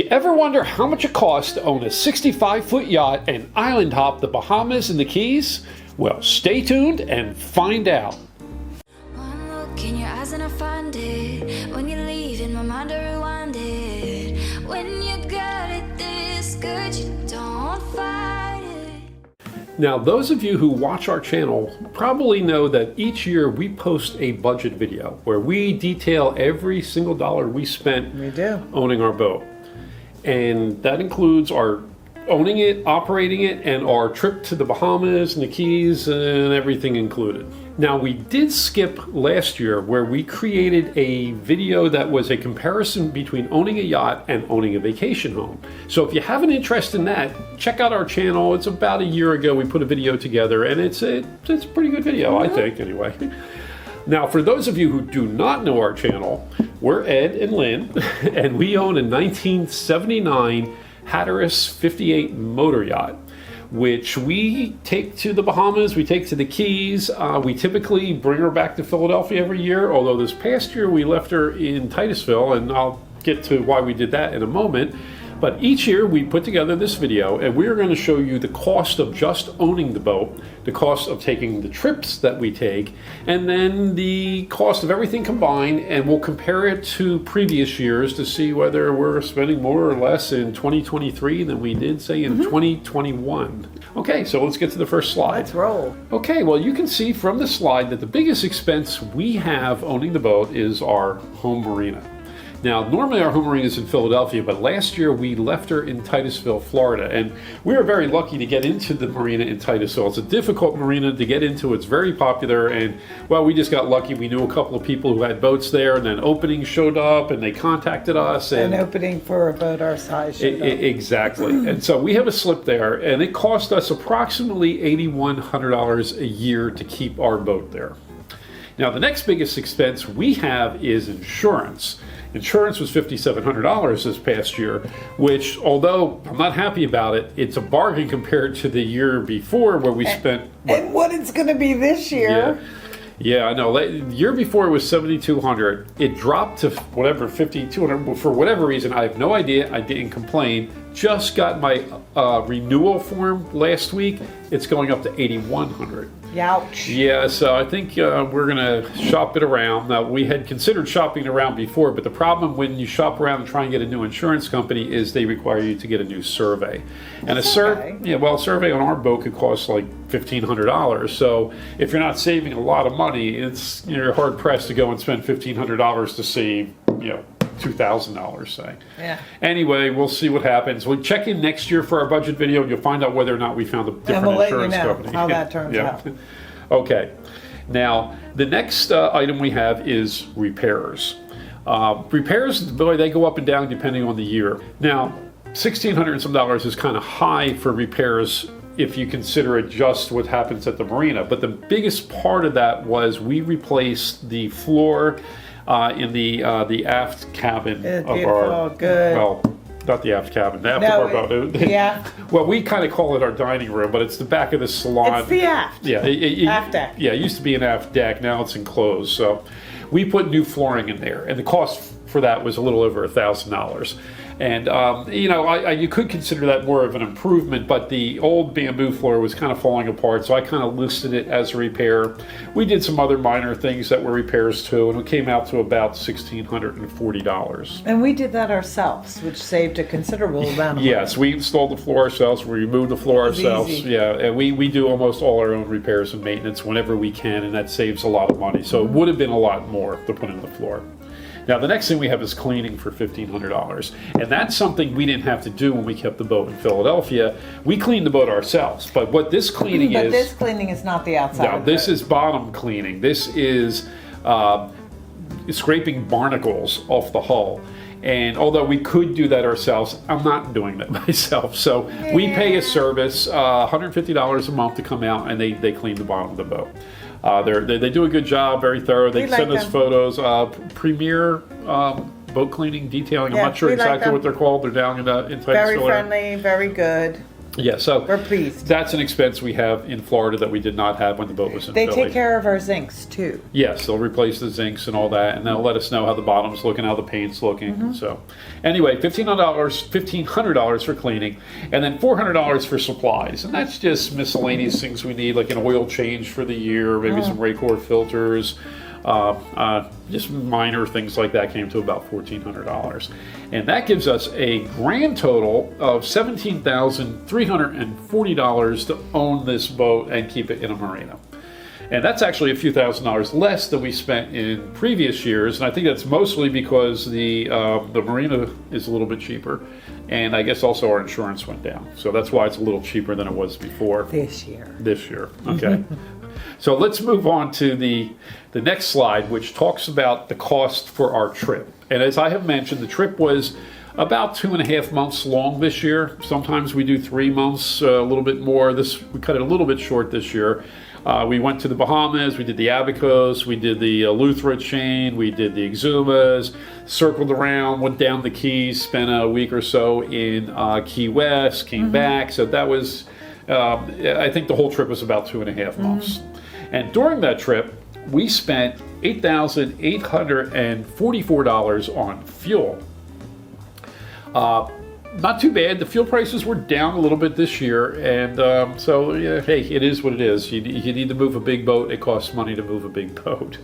ever wonder how much it costs to own a 65-foot yacht and island hop the Bahamas and the Keys? Well, stay tuned and find out. One look in your eyes and I find it. When you leave in my mind I rewind it. When you got it this good, you don't fight it. Now, those of you who watch our channel probably know that each year we post a budget video where we detail every single dollar we spent owning our boat. And that includes our owning it, operating it, and our trip to the Bahamas and the Keys and everything included. Now, we did skip last year where we created a video that was a comparison between owning a yacht and owning a vacation home. So if you have an interest in that, check out our channel. It's about a year ago we put a video together, and it's a pretty good video, I think, anyway. Now, for those of you who do not know our channel, we're Ed and Lynn, and we own a 1979 Hatteras 58 motor yacht, which we take to the Bahamas, we take to the Keys. We typically bring her back to Philadelphia every year, although this past year we left her in Titusville, and I'll get to why we did that in a moment. But each year we put together this video, and we're going to show you the cost of just owning the boat, the cost of taking the trips that we take, and then the cost of everything combined, and we'll compare it to previous years to see whether we're spending more or less in 2023 than we did, say, in 2021. Okay, so let's get to the first slide. Let's roll. Okay, well, you can see from the slide that the biggest expense we have owning the boat is our home marina. Now, normally our home marina is in Philadelphia, but last year we left her in Titusville, Florida, and we were very lucky to get into the marina in Titusville. It's a difficult marina to get into. It's very popular, and, well, we just got lucky. We knew a couple of people who had boats there, and then openings showed up, and they contacted us. An opening for a boat our size showed up. Exactly. And so we have a slip there, and it cost us approximately $8,100 a year to keep our boat there. Now, the next biggest expense we have is insurance. Insurance was $5,700 this past year, which, although I'm not happy about it, it's a bargain compared to the year before where we spent... And what it's going to be this year. Yeah, I know. The year before it was $7,200. It dropped to whatever, $5,200. For whatever reason, I have no idea. I didn't complain. Just got my renewal form last week. It's going up to $8,100. Youch. Yeah, so I think we're going to shop it around. Now, we had considered shopping around before, but the problem when you shop around and try and get a new insurance company is they require you to get a new survey. And a survey on our boat could cost like $1,500. So if you're not saving a lot of money, you're hard pressed to go and spend $1,500 to save, $2,000, say. Yeah. Anyway, we'll see what happens. We'll check in next year for our budget video, and you'll find out whether or not we found a different insurance company. How that turns out. Okay. Now, the next item we have is repairs. Repairs, boy, they go up and down depending on the year. Now, $1,600 and some dollars is kind of high for repairs if you consider it just what happens at the marina. But the biggest part of that was we replaced the floor in the aft cabin of our... Good. Well, not the aft cabin, the aft of our boat. Yeah. Well, we kind of call it our dining room, but it's the back of the salon. It's the aft. Yeah. Aft deck. Yeah, it used to be an aft deck. Now it's enclosed. So we put new flooring in there, and the cost for that was a little over $1,000. And, you could consider that more of an improvement, but the old bamboo floor was kind of falling apart, so I kind of listed it as a repair. We did some other minor things that were repairs too, and it came out to about $1,640. And we did that ourselves, which saved a considerable amount of money. Yes, we installed the floor ourselves, we removed the floor ourselves. Easy. Yeah, and we do almost all our own repairs and maintenance whenever we can, and that saves a lot of money. So it would have been a lot more to put in the floor. Now, the next thing we have is cleaning for $1,500. And that's something we didn't have to do when we kept the boat in Philadelphia. We cleaned the boat ourselves. But what this cleaning is... But this cleaning is not the outside. No, this is bottom cleaning. This is scraping barnacles off the hull. And although we could do that ourselves, I'm not doing that myself. So we pay a service, $150 a month to come out, and they clean the bottom of the boat. They do a good job, very thorough. They send us photos. Premier Boat Cleaning Detailing. I'm not sure exactly what they're called. They're down in Titusville. Very friendly, very good. Yeah, so We're pleased. that's an expense we have in Florida that we did not have when the boat was in They Philly. take care of our zincs too. Yes, they'll replace the zincs and all that, and they'll let us know how the bottom's looking, how the paint's looking. So, anyway, $1,500 for cleaning, and then $400 for supplies, and that's just miscellaneous things we need, like an oil change for the year, maybe some Raycor filters. Just minor things like that came to about $1,400, and that gives us a grand total of $17,340 to own this boat and keep it in a marina. And that's actually a few $1,000s less than we spent in previous years, and I think that's mostly because the marina is a little bit cheaper, and I guess also our insurance went down, so that's why it's a little cheaper than it was before. This year. Okay. So let's move on to the next slide, which talks about the cost for our trip. And as I have mentioned, the trip was about 2.5 months long this year. Sometimes we do 3 months, a little bit more. We cut it a little bit short this year. We went to the Bahamas, we did the Abacos, we did the Eleuthera chain, we did the Exumas, circled around, went down the Keys, spent a week or so in Key West, came back. So that was, I think the whole trip was about 2.5 months. And during that trip, we spent $8,844 on fuel. Not too bad. The fuel prices were down a little bit this year, and so yeah, hey, it is what it is. You need to move a big boat. It costs money to move a big boat.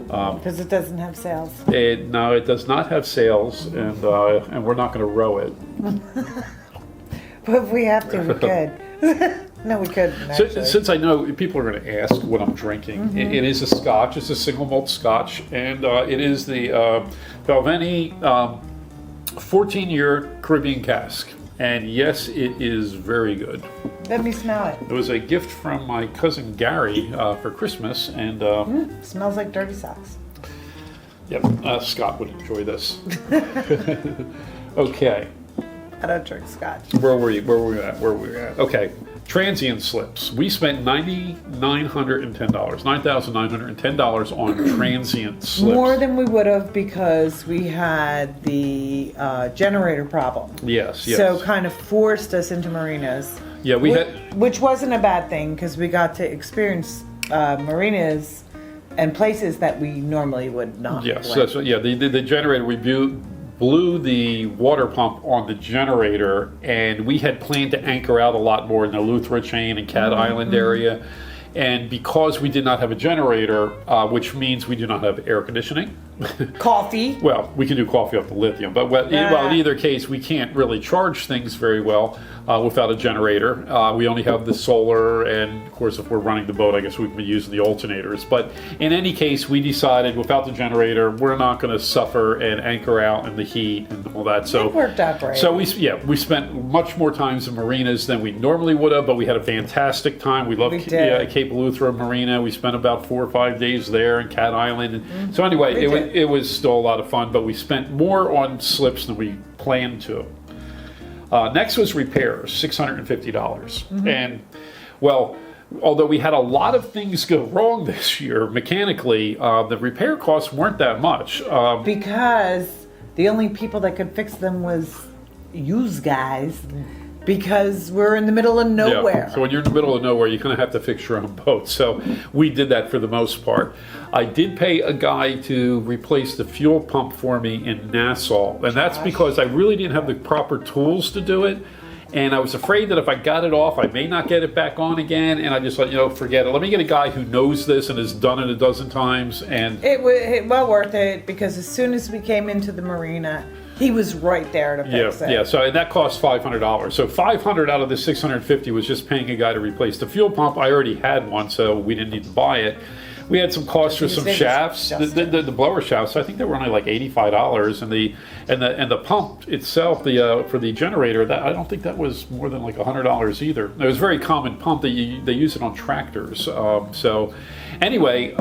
Because it doesn't have sails. No, it does not have sails, and we're not going to row it. But if we have to, we could. No, we couldn't, actually. Since I know people are going to ask what I'm drinking, it is a Scotch. It's a single malt Scotch, and it is the Balvenie 14-year Caribbean cask. And yes, it is very good. Let me smell it. It was a gift from my cousin Gary for Christmas, and Smells like dirty socks. yep, Scott would enjoy this. Okay. I don't drink scotch. Where were we at? Okay. Transient slips. We spent $9,910 on transient slips. More than we would have because we had the generator problem. Yes. So kind of forced us into marinas. Yeah, which wasn't a bad thing because we got to experience marinas and places that we normally would not. Yes. So, the generator, we blew the water pump on the generator, and we had planned to anchor out a lot more in the Eleuthera chain and Cat Island area. And because we did not have a generator, which means we do not have air conditioning. Coffee. Well, we can do coffee off the lithium, but in either case, we can't really charge things very well without a generator. We only have the solar, and of course, if we're running the boat, I guess we've been using the alternators. But in any case, we decided without the generator, we're not going to suffer and anchor out in the heat and all that. So it worked out great. So we spent much more times in marinas than we normally would have, but we had a fantastic time. We loved Cape Eleuthera Marina. We spent about 4 or 5 days there in Cat Island. And so anyway, it was still a lot of fun, but we spent more on slips than we planned to. Next was repairs, $650. And, well, although we had a lot of things go wrong this year mechanically, the repair costs weren't that much. Because the only people that could fix them was yous guys. Because we're in the middle of nowhere. Yeah. So when you're in the middle of nowhere, you kind of have to fix your own boat. So we did that for the most part. I did pay a guy to replace the fuel pump for me in Nassau. And that's because I really didn't have the proper tools to do it. And I was afraid that if I got it off, I may not get it back on again. And I just thought, forget it. Let me get a guy who knows this and has done it a dozen times. And it was well worth it because as soon as we came into the marina, he was right there to fix it. Yeah, so that cost $500. So $500 out of the $650 was just paying a guy to replace the fuel pump. I already had one, so we didn't need to buy it. We had some costs for some shafts, the blower shafts. I think they were only like $85, and the pump itself, for the generator, that I don't think that was more than like $100 either. It was a very common pump. They use it on tractors. So anyway.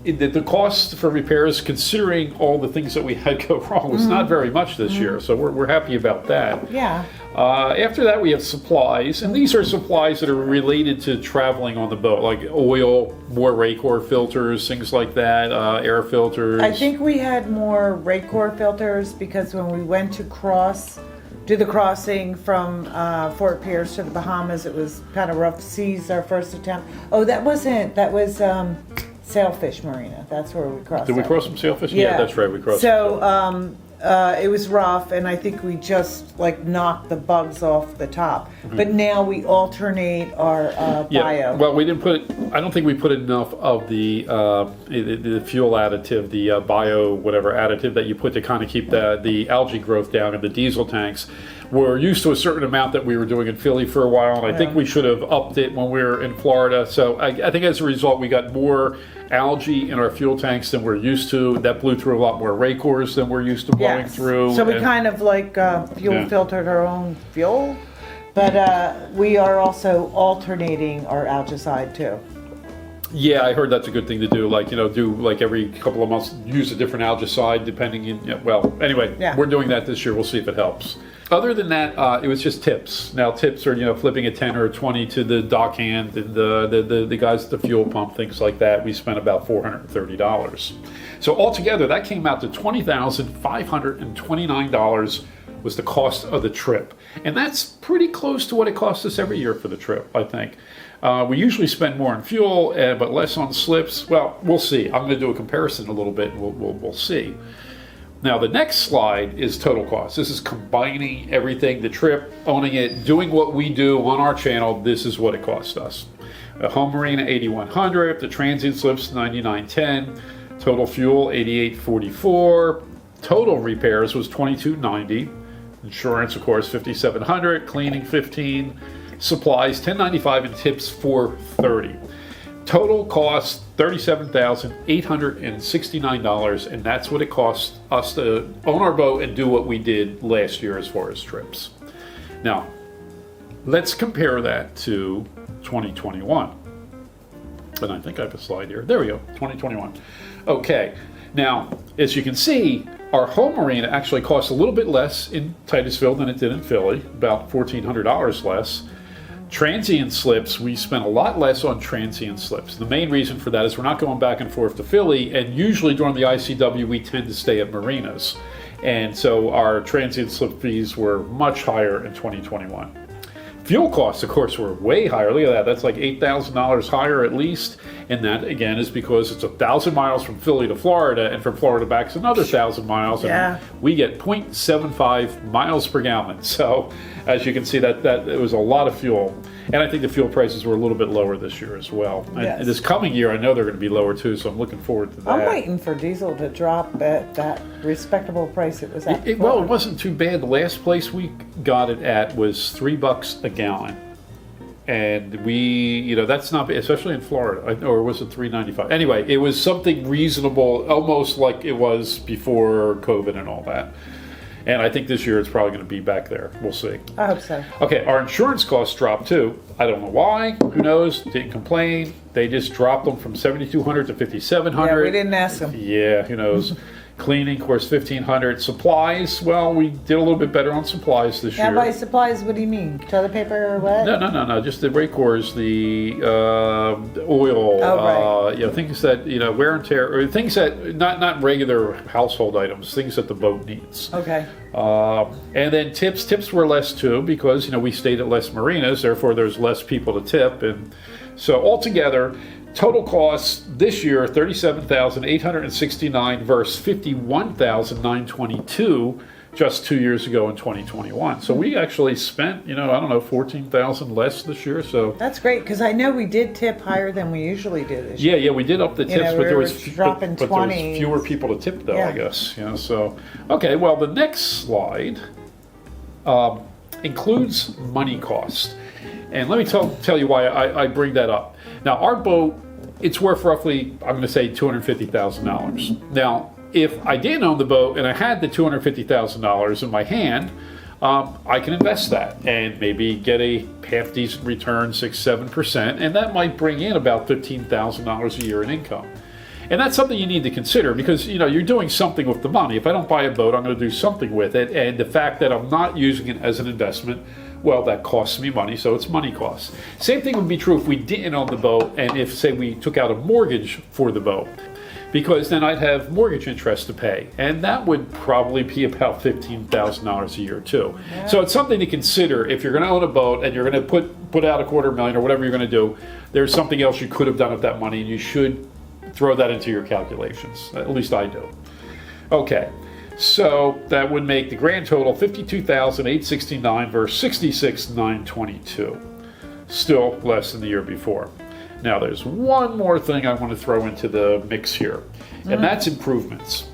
The cost for repairs, considering all the things that we had go wrong, was not very much this year. So we're happy about that. Yeah. After that, we have supplies, and these are supplies that are related to traveling on the boat, like oil, more Raycor filters, things like that, air filters. I think we had more Raycor filters because when we went to cross do the crossing from Fort Pierce to the Bahamas. It was kind of rough seas, our first attempt. Oh, that was Sailfish Marina. That's where we crossed. Did we cross some Sailfish? Yeah, that's right. We crossed. So it was rough, and I think we just like knocked the bugs off the top. Mm-hmm. But now we alternate our bio. Well, we didn't put. I don't think we put enough of the fuel additive, the bio whatever additive that you put to kind of keep the algae growth down in the diesel tanks. We're used to a certain amount that we were doing in Philly for a while, and I think we should have upped it when we were in Florida. So I think as a result, we got more algae in our fuel tanks than we're used to. That blew through a lot more racors than we're used to blowing through. So we kind of like fuel filtered our own fuel, but we are also alternating our algicide too. Yeah, I heard that's a good thing to do. Like, do like every couple of months, use a different algicide depending we're doing that this year. We'll see if it helps. Other than that, it was just tips. Now, tips are, flipping a 10 or a 20 to the dock hand and the guys at the fuel pump, things like that. We spent about $430. So altogether, that came out to $20,529 was the cost of the trip. And that's pretty close to what it costs us every year for the trip, I think. We usually spend more on fuel, but less on slips. Well, we'll see. I'm going to do a comparison a little bit, and we'll see. Now, the next slide is total cost. This is combining everything, the trip, owning it, doing what we do on our channel. This is what it cost us. A home marina, $8,100. The transient slips, $99.10. Total fuel, $88.44. Total repairs was $22.90. Insurance, of course, $5,700. Cleaning, $15. Supplies, $10.95, and tips, $4.30. Total cost $37,869, and that's what it cost us to own our boat and do what we did last year as far as trips. Now, let's compare that to 2021. And I think I have a slide here. There we go, 2021. Okay, now, as you can see, our home marina actually costs a little bit less in Titusville than it did in Philly, about $1,400 less. Transient slips, we spent a lot less on transient slips. The main reason for that is we're not going back and forth to Philly, and usually during the ICW we tend to stay at marinas. And so our transient slip fees were much higher in 2021. Fuel costs, of course, were way higher. Look at that. That's like $8,000 higher at least. And that, again, is because it's 1,000 miles from Philly to Florida, and from Florida back it's another 1,000 miles. And we get 0.75 miles per gallon. So, as you can see, that it was a lot of fuel. And I think the fuel prices were a little bit lower this year as well. Yes. And this coming year, I know they're going to be lower too, so I'm looking forward to that. I'm waiting for diesel to drop at that respectable price it was at. Well, it wasn't too bad. The last place we got it at was $3 a gallon. And we, that's not, especially in Florida, or was it $3.95? Anyway, it was something reasonable, almost like it was before COVID and all that. And I think this year it's probably going to be back there. We'll see. I hope so. Okay, our insurance costs dropped too. I don't know why. Who knows? Didn't complain. They just dropped them from $7,200 to $5,700. Yeah, we didn't ask them. Yeah, who knows? Cleaning, of course, $1,500. Supplies, well, we did a little bit better on supplies this year. Now, by supplies, what do you mean? Toilet paper or what? No. Just the racors, the oil, things that, wear and tear, or things that, not regular household items, things that the boat needs. Okay. And then tips. Tips were less too because, we stayed at less marinas, therefore there's less people to tip. And so altogether, total costs this year, $37,869 versus $51,922 just 2 years ago in 2021. So we actually spent, $14,000 less this year. So that's great because I know we did tip higher than we usually do this year. Yeah, we did up the tips, but there was dropping 20. There was fewer people to tip though, I guess. So okay. Well, the next slide includes money cost, and let me tell you why I bring that up. Now, our boat, it's worth roughly, I'm going to say $250,000. Now, if I didn't own the boat and I had the $250,000 in my hand, I can invest that and maybe get a half decent return, 6-7%, and that might bring in about $15,000 a year in income. And that's something you need to consider because, you're doing something with the money. If I don't buy a boat, I'm going to do something with it. And the fact that I'm not using it as an investment, well, that costs me money, so it's money costs. Same thing would be true if we didn't own the boat and if, say, we took out a mortgage for the boat. because then I'd have mortgage interest to pay, and that would probably be about $15,000 a year too. Yeah. So it's something to consider if you're going to own a boat and you're going to put out $250,000 or whatever you're going to do. There's something else you could have done with that money, and you should throw that into your calculations. At least I do. Okay, so that would make the grand total $52,869 versus $66,922. Still less than the year before. Now, there's one more thing I want to throw into the mix here, and that's improvements.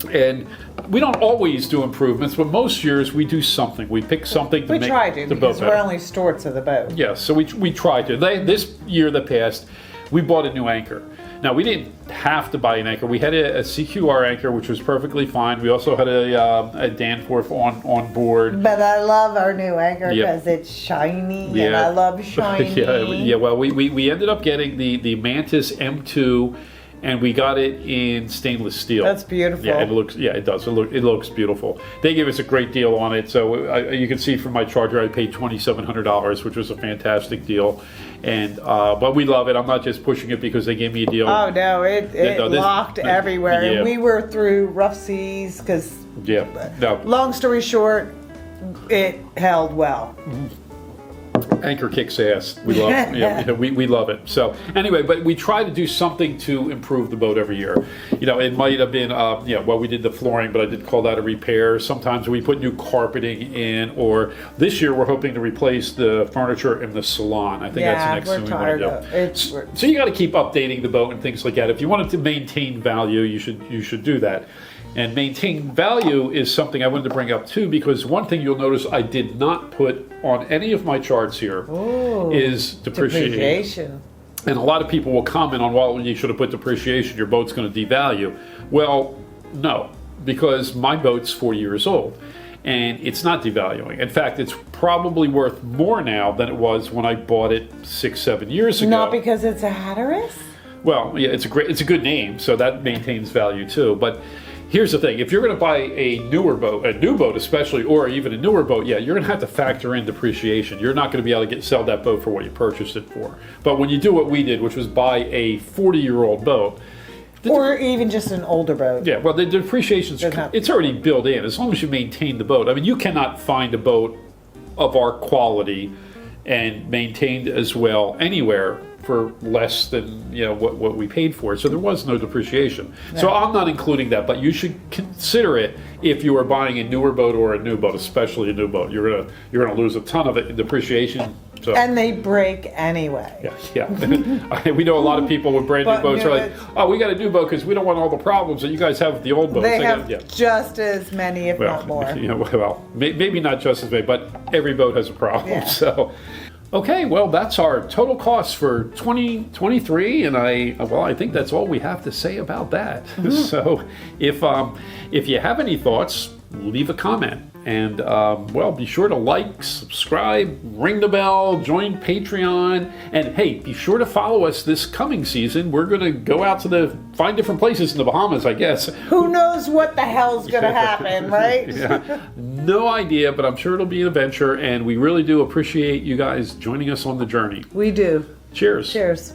And we don't always do improvements, but most years we do something. We pick something to make the boat better. We try to, because we're only stewards of the boat. Yeah, so we try to. This year that passed, we bought a new anchor. Now, we didn't have to buy an anchor. We had a CQR anchor, which was perfectly fine. We also had a Danforth on board. But I love our new anchor because it's shiny, and I love shiny. Yeah. Well, we ended up getting the Mantis M2, and we got it in stainless steel. That's beautiful. Yeah, it does. It looks beautiful. They gave us a great deal on it. So you can see from my charger, I paid $2,700, which was a fantastic deal. And but we love it. I'm not just pushing it because they gave me a deal. Oh no, it locked everywhere, and we were through rough seas because. Yeah. No. Long story short, it held well. Anchor kicks ass. We love it. We love it. So anyway, but we try to do something to improve the boat every year. It might have been we did the flooring, but I did call that a repair. Sometimes we put new carpeting in, or this year we're hoping to replace the furniture in the salon. I think that's the next thing we want to do. So you got to keep updating the boat and things like that. If you want it to maintain value, you should do that. And maintain value is something I wanted to bring up too, because one thing you'll notice I did not put on any of my charts here is depreciation. And a lot of people will comment on, well, you should have put depreciation, your boat's going to devalue. Well, no, because my boat's 4 years old and it's not devaluing. In fact, it's probably worth more now than it was when I bought it 6-7 years ago. Not because it's a Hatteras? Well, yeah, it's a good name, so that maintains value too. But here's the thing, if you're going to buy a new boat especially, or even a newer boat, you're going to have to factor in depreciation. You're not going to be able to sell that boat for what you purchased it for. But when you do what we did, which was buy a 40-year-old boat, or even just an older boat. Yeah, well, the depreciation, it's already built in, as long as you maintain the boat. I mean, you cannot find a boat of our quality and maintained as well anywhere for less than what we paid for it. So there was no depreciation. Yeah. So I'm not including that, but you should consider it if you are buying a newer boat or a new boat, especially a new boat. You're gonna lose a ton of it in depreciation. So. And they break anyway. Yeah. We know a lot of people with brand new boats are like, oh, we got a new boat because we don't want all the problems that you guys have with the old boats. They have just as many, if not more. Well, maybe not just as many, but every boat has a problem. Yeah. So. Okay, well, that's our total cost for 2023, and I think that's all we have to say about that. Mm-hmm. So, if you have any thoughts, leave a comment, and be sure to like, subscribe, ring the bell, join Patreon, and hey, be sure to follow us this coming season. We're going to go out to find different places in the Bahamas, I guess. Who knows what the hell's going to happen, right? No idea, but I'm sure it'll be an adventure, and we really do appreciate you guys joining us on the journey. We do. Cheers. Cheers.